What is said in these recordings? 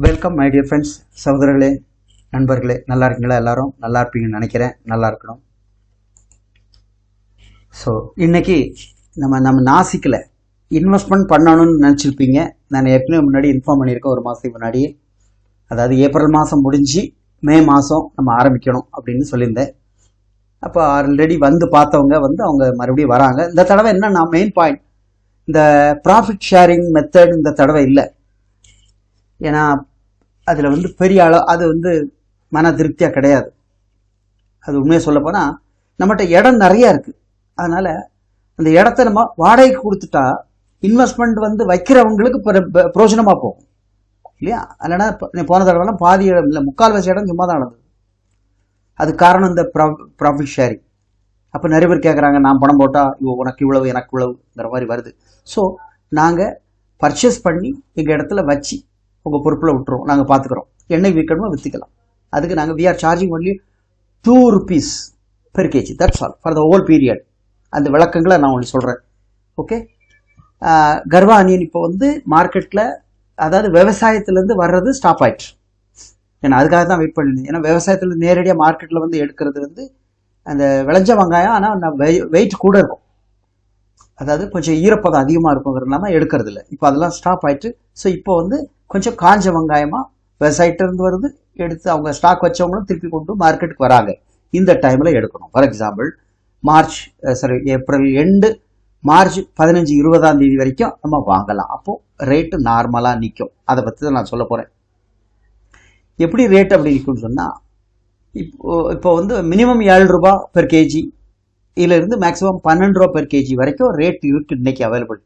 Welcome my dear friends, சகோதரர்களே, நண்பர்களே. நல்லா இருக்கீங்களா? எல்லாரும் நல்லா இருப்பீங்கன்னு நினைக்கிறேன். நல்லா இருக்கணும். ஸோ இன்னைக்கு நம்ம நாசிக்கில் இன்வெஸ்ட்மெண்ட் பண்ணணும்னு நினச்சிருப்பீங்க. நான் ஏற்கனவே முன்னாடி இன்ஃபார்ம் பண்ணியிருக்கேன், ஒரு மாதத்துக்கு முன்னாடியே. அதாவது ஏப்ரல் மாதம் முடிஞ்சு மே மாதம் நம்ம ஆரம்பிக்கணும் அப்படின்னு சொல்லியிருந்தேன். அப்போ ஆல்ரெடி வந்து பார்த்தவங்க அவங்க மறுபடியும் வராங்க. இந்த தடவை என்னன்னா, மெயின் பாயிண்ட், இந்த ப்ராஃபிட் ஷேரிங் மெத்தட் இந்த தடவை இல்லை. ஏன்னா அதில் பெரிய அளவு அது மன திருப்தியாக கிடையாது. அது உண்மையாக சொல்லப்போனால் நம்மகிட்ட இடம் நிறையா இருக்குது. அதனால் அந்த இடத்த நம்ம வாடகைக்கு கொடுத்துட்டா இன்வெஸ்ட்மெண்ட் வைக்கிறவங்களுக்கு பிரயோஜனமாக போகும் இல்லையா? இல்லைன்னா போன தடவைலாம் பாதி இடம் இல்லை, முக்கால்வாசி இடம் சும்மா தான் நடந்தது. அது காரணம் இந்த ப்ராஃபிட் ஷேரிங். அப்போ நிறைய பேர் கேட்குறாங்க, நான் பணம் போட்டால் உனக்கு இவ்வளவு எனக்கு இவ்வளவுங்கிற மாதிரி வருது. ஸோ நாங்கள் பர்ச்சேஸ் பண்ணி எங்கள் இடத்துல வச்சு உங்கள் பொறுப்பில் விட்டுருவோம், நாங்கள் பார்த்துக்குறோம். என்னைக்கு விற்கணுமோ விற்றுக்கலாம். அதுக்கு நாங்கள் we are charging only ₹2 per kg. That's all for the whole period. அந்த விளக்கங்களை நான் உங்களுக்கு சொல்கிறேன். ஓகே. கர்வா அனியன் இப்போ மார்க்கெட்டில், அதாவது விவசாயத்துலேருந்து வர்றது ஸ்டாப் ஆயிடுச்சு. ஏன்னா அதுக்காக தான் வெயிட் பண்ணியிருந்தேன். ஏன்னா விவசாயத்தில் நேரடியாக மார்க்கெட்டில் எடுக்கிறது அந்த விளைஞ்ச வெங்காயம், ஆனால் வெயிட் கூட இருக்கும். அதாவது கொஞ்சம் ஈரப்பதம் அதிகமாக இருக்குங்கிறதுனால எடுக்கிறது இல்லை. இப்போ அதெல்லாம் ஸ்டாப் ஆயிட்டு. ஸோ இப்போ கொஞ்சம் காஞ்ச வெங்காயமாக விவசாயிட்டிருந்து வருது, எடுத்து அவங்க ஸ்டாக் வச்சவங்களும் திருப்பி கொண்டு மார்க்கெட்டுக்கு வராங்க. இந்த டைமில் எடுக்கணும். For example April end, March 15-20 வரைக்கும் நம்ம வாங்கலாம். அப்போது ரேட்டு நார்மலாக நிற்கும். அதை பற்றி தான் நான் சொல்ல போகிறேன். எப்படி ரேட் அப்படி நிற்கும்னு சொன்னால், இப்போ மினிமம் ₹7 பெர் கேஜி இதிலிருந்து மேக்ஸிமம் ₹12 பெர் கேஜி வரைக்கும் ரேட் இருக்குது இன்றைக்கி அவைலபிள்.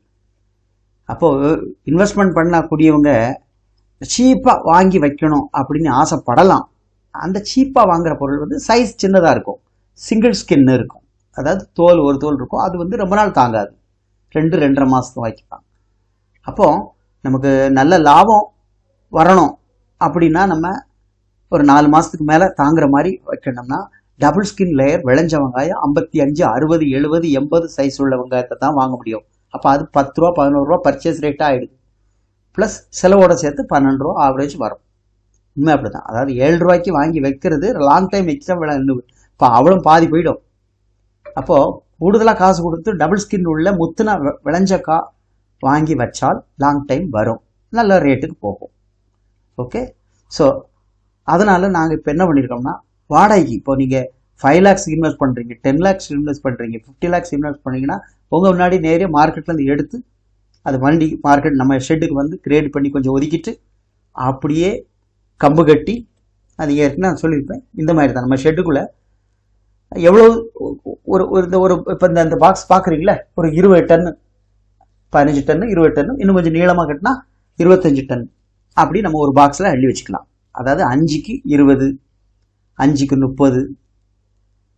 அப்போது இன்வெஸ்ட்மெண்ட் பண்ணக்கூடியவங்க சீப்பாக வாங்கி வைக்கணும் அப்படின்னு ஆசைப்படலாம். அந்த சீப்பாக வாங்குகிற பொருள் சைஸ் சின்னதாக இருக்கும், சிங்கிள் ஸ்கின் இருக்கும். அதாவது ஒரு தோல் இருக்கும். அது ரொம்ப நாள் தாங்காது, 2-2.5 மாதத்துக்கு வைக்கலாம். அப்போது நமக்கு நல்ல லாபம் வரணும் அப்படின்னா நம்ம ஒரு 4 மாதத்துக்கு மேலே தாங்குற மாதிரி வைக்கணும்னா டபுள் ஸ்கின் லேயர் விளைஞ்ச வெங்காயம் 55, 60, 70, 80 சைஸ் உள்ள வெங்காயத்தை தான் வாங்க முடியும். அப்போ அது ₹10, ₹11 பர்ச்சேஸ் ரேட்டாக ஆகிடுது. ப்ளஸ் செலவோட சேர்த்து ₹12 ஆவரேஜ் வரும். உண்மை அப்படி தான். அதாவது ₹7 வாங்கி வைக்கிறது லாங் டைம் எக்ஸ்ட்ரா இப்போ அவ்வளோ பாதி போயிடும். அப்போது கூடுதலாக காசு கொடுத்து டபுள் ஸ்கின் உள்ள முத்துனா விளைஞ்ச வாங்கி வச்சால் லாங் டைம் வரும், நல்ல ரேட்டுக்கு போகும். ஓகே. ஸோ அதனால் நாங்கள் இப்போ என்ன பண்ணியிருக்கோம்னா, வாடகைக்கு இப்போ நீங்கள் 5 lakhs இன்வெஸ்ட் பண்ணுறீங்க, 10 lakhs இன்வெஸ்ட் பண்ணுறீங்க, 50 lakhs இன்வெஸ்ட் பண்ணிங்கன்னா உங்கள் முன்னாடி நேரே மார்க்கெட்லேருந்து எடுத்து அது வண்டி மார்க்கெட் நம்ம ஷெட்டுக்கு கிரேட் பண்ணி கொஞ்சம் ஒதுக்கிட்டு அப்படியே கம்பு கட்டி, அது ஏற்கனவே நான் சொல்லியிருப்பேன். இந்த மாதிரி தான் நம்ம ஷெட்டுக்குள்ளே எவ்வளோ ஒரு இப்போ இந்த பாக்ஸ் பார்க்குறீங்களே, ஒரு 20 டன், 15 டன், 20 டன், இன்னும் கொஞ்சம் நீளமாக கட்டினா 25 டன், அப்படி நம்ம ஒரு பாக்ஸில் அள்ளி வச்சுக்கலாம். அதாவது 5க்கு 20, 5க்கு 30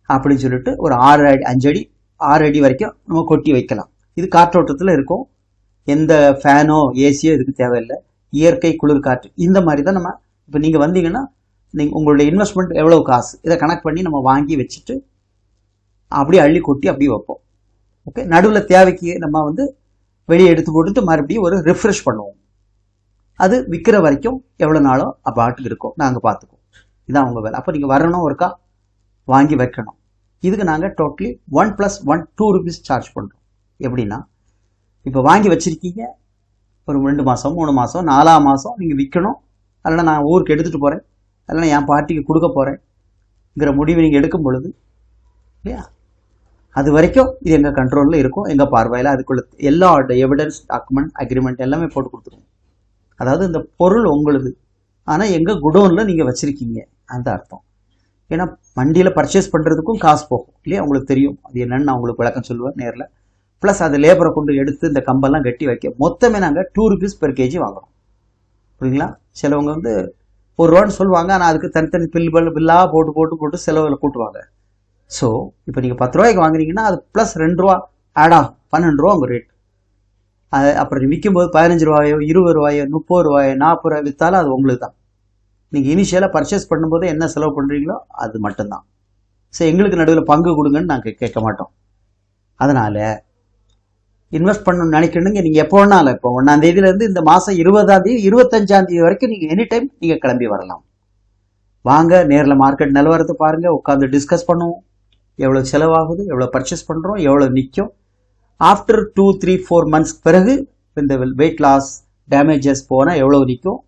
அப்படின்னு சொல்லிட்டு ஒரு 5 அடி வரைக்கும் நம்ம கொட்டி வைக்கலாம். இது காற்றோட்டத்தில் இருக்கும். எந்த ஃபேனோ ஏசியோ இதுக்கு தேவையில்லை. இயற்கை குளிர் காற்று. இந்த மாதிரி தான் நம்ம இப்போ நீங்கள் வந்தீங்கன்னா உங்களுடைய இன்வெஸ்ட்மெண்ட் எவ்வளோ காசு இதை கனெக்ட் பண்ணி நம்ம வாங்கி வச்சுட்டு அப்படியே அள்ளி கொட்டி அப்படியே வைப்போம். ஓகே. நடுவில் தேவைக்கு நம்ம வெளியே எடுத்து போட்டுட்டு மறுபடியும் ஒரு ரிஃப்ரெஷ் பண்ணுவோம். அது விற்கிற வரைக்கும் எவ்வளோ நாளோ பாட்டுக்கு இருக்கும், நாங்கள் பார்த்துக்குவோம். இதான் உங்கள் வேலை. அப்போ நீங்கள் வரணும், ஒருக்கா வாங்கி வைக்கணும். இதுக்கு நாங்கள் டோட்டலி 1 + 1 ₹2 சார்ஜ் பண்ணுறோம். எப்படின்னா, இப்போ வாங்கி வச்சுருக்கீங்க, ஒரு 2 மாதம் 3 மாதம் 4ஆம் மாதம் நீங்கள் விற்கணும், அதனால் நான் ஊருக்கு எடுத்துகிட்டு போகிறேன், அதனால் என் பார்ட்டிக்கு கொடுக்க போகிறேங்கிற முடிவு நீங்கள் எடுக்கும் பொழுது இல்லையா, அது வரைக்கும் இது எங்கள் கண்ட்ரோலில் இருக்கும், எங்கள் பார்வையில். அதுக்குள்ள எல்லா எவிடன்ஸ், டாக்குமெண்ட், அக்ரிமெண்ட் எல்லாமே போட்டு கொடுத்துருவோம். அதாவது இந்த பொருள் உங்களுது, ஆனால் எங்கள் குடோனில் நீங்கள் வச்சுருக்கீங்க, அந்த அர்த்தம். ஏன்னா வண்டியில் பர்ச்சேஸ் பண்ணுறதுக்கும் காசு போகும் இல்லையா, உங்களுக்கு தெரியும். அது என்னென்னு நான் உங்களுக்கு விளக்கம் சொல்லுவேன் நேரில். ப்ளஸ் அது லேபரை கொண்டு எடுத்து இந்த கம்பெல்லாம் கட்டி வைக்க மொத்தமே நாங்கள் ₹2 பெர் கேஜி வாங்குகிறோம். புரியுங்களா? சிலவங்க ₹1 சொல்லுவாங்க, ஆனால் அதுக்கு தனித்தனி பில்லாக போட்டு செலவில் கூட்டுவாங்க. ஸோ இப்போ நீங்கள் ₹10 வாங்குறீங்கன்னா அது ப்ளஸ் ₹2 ஆடா ₹12 உங்கள் ரேட். அது அப்புறம் விற்கும்போது ₹15, ₹20, ₹30, ₹40 விற்றாலும் அது உங்களுக்கு தான். நீங்கள் இனிஷியலாக பர்ச்சேஸ் பண்ணும்போது என்ன செலவு பண்ணுறீங்களோ அது மட்டும்தான். ஸோ எங்களுக்கு நடுவில் பங்கு கொடுங்கன்னு நாங்கள் கேட்க மாட்டோம். அதனால் இன்வெஸ்ட் பண்ணணும்னு நினைக்கணுங்க, நீங்கள் எப்போ வேணாலும் இப்போ 1ஆம் தேதியிலேருந்து இந்த மாதம் 20ஆம் தேதி 25ஆம் தேதி வரைக்கும் நீங்கள் எனி டைம் நீங்கள் கிளம்பி வரலாம். வாங்க, நேரில் மார்க்கெட் நிலவரத்தை பாருங்கள், உட்காந்து டிஸ்கஸ் பண்ணுவோம். எவ்வளோ செலவாகுது, எவ்வளோ பர்ச்சேஸ் பண்ணுறோம், எவ்வளோ நிற்கும். ஆஃப்டர் 2, 3, 4 மந்த்ஸ் பிறகு இந்த வெயிட் லாஸ் டேமேஜஸ் போனால் எவ்வளோ நிற்கும்,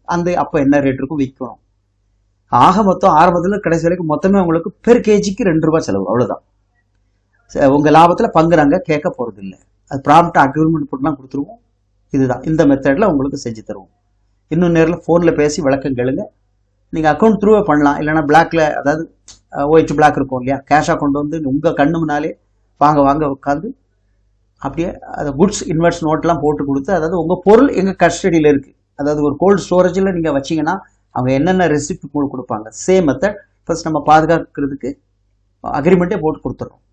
அப்போ என்ன ரேட் இருக்கும் விற்கணும். ஆக மொத்தம் ஆரம்பத்தில் கடைசி வரைக்கும் மொத்தமே உங்களுக்கு பெர் கேஜிக்கு 2 ரூபா செலவு, அவ்வளோதான். உங்கள் லாபத்தில் பங்கு நாங்கள் கேட்க போகிறது இல்லை. அது ப்ராம்ப்டாக அக்ரிமெண்ட் போட்டுலாம் கொடுத்துருவோம். இதுதான் இந்த மெத்தடில் உங்களுக்கு செஞ்சு தருவோம். இன்னும் நேரில் ஃபோனில் பேசி விளக்கம் கேளுங்க. நீங்கள் அக்கௌண்ட் த்ரூவே பண்ணலாம், இல்லைனா பிளாக்ல, அதாவது ஒயிட் பிளாக் இருக்கும் இல்லையா, கேஷாக கொண்டு வந்து உங்கள் கண்ணு முன்னாலே வாங்க உட்காந்து அப்படியே அதை குட்ஸ் இன்வெஸ்ட் நோட்லாம் போட்டு கொடுத்து, அதாவது உங்கள் பொருள் எங்கள் கஸ்டடியில் இருக்குது, அதாவது ஒரு கோல்டு ஸ்டோரேஜில் நீங்கள் வச்சிங்கன்னா அவங்க என்னென்ன ரெசிப்ட் கொடுப்பாங்க. சேம் மெத்தட் ஃபர்ஸ்ட் நம்ம பாதுகாக்கிறதுக்கு அக்ரிமெண்ட்டே போட்டு கொடுத்துட்றோம்.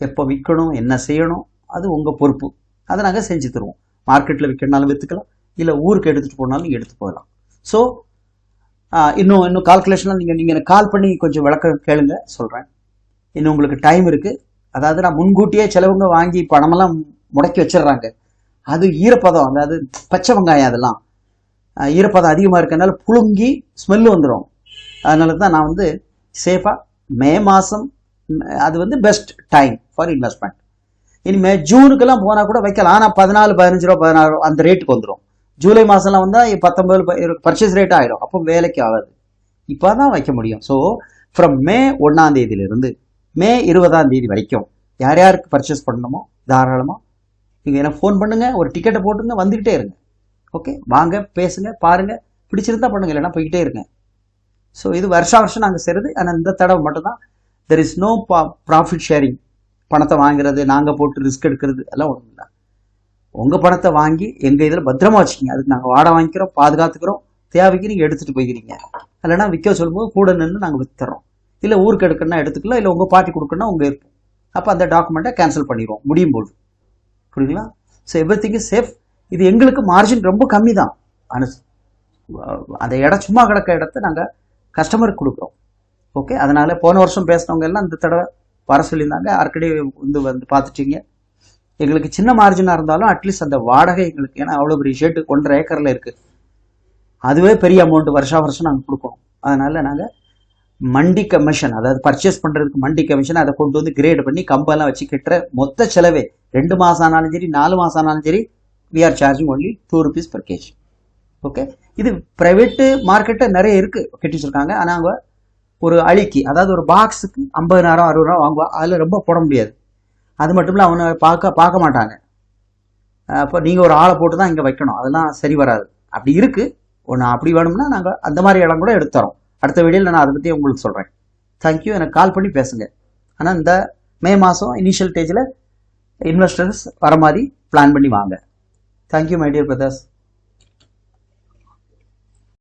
எப்போ விற்கணும், என்ன செய்யணும், அது உங்கள் பொறுப்பு. அதை நாங்கள் செஞ்சு தருவோம். மார்க்கெட்டில் விற்கனாலும் விற்றுக்கலாம், இல்லை ஊருக்கு எடுத்துகிட்டு போனாலும் எடுத்து போகலாம். ஸோ இன்னும் கால்குலேஷன்லாம் நீங்கள் எனக்கு கால் பண்ணி கொஞ்சம் விளக்கம் கேளுங்க, சொல்கிறேன். இன்னும் உங்களுக்கு டைம் இருக்குது. அதாவது நான் முன்கூட்டியே சிலவங்க வாங்கி பணமெல்லாம் முடக்கி வச்சிடுறாங்க. அது ஈரப்பதம், அதாவது பச்சை வெங்காயம், அதெல்லாம் ஈரப்பதம் அதிகமாக இருக்கனால புழுங்கி ஸ்மெல்லு வந்துடும். அதனால தான் நான் சேஃபாக மே மாதம் அது பெஸ்ட் டைம் ஃபார் இன்வெஸ்ட்மெண்ட். இனிமேல் ஜூனுக்கெல்லாம் போனால் கூட வைக்கலாம், ஆனால் 14, 15 ரூபா, 16 ரூபா அந்த ரேட்டுக்கு வந்துடும். ஜூலை மாதம்லாம் வந்தால் 19 பர்ச்சேஸ் ரேட் ஆகிடும், அப்போ வேலைக்கு ஆகாது. இப்போ தான் வைக்க முடியும். ஸோ ஃப்ரம் மே 1ஆம் தேதியிலிருந்து மே 20ஆம் தேதி வரைக்கும் யார் யாருக்கு பர்ச்சேஸ் பண்ணணுமோ தாராளமாக நீங்கள் எனக்கு ஃபோன் பண்ணுங்கள், ஒரு டிக்கெட்டை போட்டுங்க, வந்துக்கிட்டே இருங்க. ஓகே, வாங்க, பேசுங்க, பாருங்கள், பிடிச்சிருந்தா பண்ணுங்க, இல்லைன்னா போய்கிட்டே இருங்க. ஸோ இது வருஷம் நாங்கள் செய்கிறது. ஆனால் இந்த தடவை மட்டும்தான் there is no profit sharing. பணத்தை வாங்குறது, நாங்கள் போட்டு ரிஸ்க் எடுக்கிறது எல்லாம் ஒன்றும் இல்லை. உங்கள் பணத்தை வாங்கி எங்கள் இதில் பத்திரமா வச்சுக்கிங்க. அதுக்கு நாங்கள் வாடகை வாங்கிக்கிறோம், பாதுகாத்துக்கிறோம். தேவைக்கு நீங்கள் எடுத்துகிட்டு போய்க்கிறீங்க. இல்லைனா விற்க சொல்லும்போது கூட நின்று நாங்கள் விற்றுறோம். இல்லை ஊருக்கு எடுக்கணும்னா எடுத்துக்கலாம், இல்லை உங்கள் பார்ட்டி கொடுக்கணும்னா உங்கள் இருப்போம். அப்போ அந்த டாக்குமெண்ட்டை கேன்சல் பண்ணிடுவோம் முடியும் போது. புரியுங்களா? So everything is safe. இது எங்களுக்கு மார்ஜின் ரொம்ப கம்மி தான். அந்த இடம் சும்மா கிடக்க இடத்த நாங்கள் கஸ்டமருக்கு கொடுக்குறோம். ஓகே, அதனால் போன வருஷம் பேசினவங்க எல்லாம் இந்த தடவை வர சொல்லியிருந்தாங்க. ஆர்கடியே வந்து பார்த்துட்டீங்க. எங்களுக்கு சின்ன மார்ஜினாக இருந்தாலும் அட்லீஸ்ட் அந்த வாடகை எங்களுக்கு, ஏன்னா அவ்வளோ பெரிய ஷேட்டு 1.5 ஏக்கரில் இருக்குது, அதுவே பெரிய அமௌண்ட் வருஷம் நாங்கள் கொடுக்கணும். அதனால் நாங்கள் மண்டி கமிஷன், அதாவது பர்ச்சேஸ் பண்ணுறதுக்கு மண்டி கமிஷன், அதை கொண்டு வந்து கிரேட் பண்ணி கம்பெல்லாம் வச்சு கட்டுற மொத்த செலவே 2 மாதம் ஆனாலும் சரி, 4 மாதம் ஆனாலும் சரி, we are charging only 2 rupees per kg. Okay, இது ப்ரைவேட்டு மார்க்கெட்டை நிறைய இருக்குது, கட்டி வச்சுருக்காங்க. ஆனால் அவங்க ஒரு அழிக்கு, அதாவது ஒரு பாக்ஸுக்கு 50,000, 60 ரூபா வாங்குவான். அதில் ரொம்ப போட முடியாது. அது மட்டும் இல்லை, அவனை பார்க்க மாட்டாங்க. அப்போ நீங்கள் ஒரு ஆளை போட்டு தான் இங்கே வைக்கணும், அதெல்லாம் சரி வராது. அப்படி இருக்குது. ஒன்று அப்படி வேணும்னா நாங்கள் அந்த மாதிரி இடம் கூட எடுத்துறோம். அடுத்த வீடியோவில் நான் அதை பற்றி உங்களுக்கு சொல்கிறேன். தேங்க்யூ. எனக்கு கால் பண்ணி பேசுங்க. ஆனால் இந்த மே மாதம் இனிஷியல் ஸ்டேஜில் இன்வெஸ்டர்ஸ் வர மாதிரி பிளான் பண்ணி வாங்க. Thank you my dear brothers.